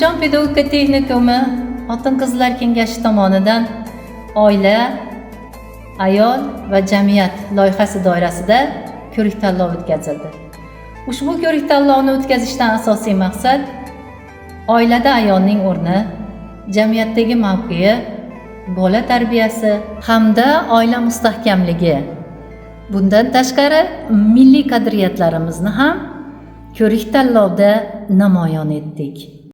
Andijon pedagogika texnikumi Xotin-qizlar kengashi tomonidan oila, ayol va jamiyat loyihasi doirasida ko'rik-tanlov o'tkazildi. Ushbu ko'rik-tanlovni o'tkazishdan asosiy maqsad oilada ayolning o'rni, jamiyatdagi mavqei, bola tarbiyasi hamda oila mustahkamligi. Bundan tashqari milliy qadriyatlarimizni ham ko'rik-tanlovda namoyon etdik.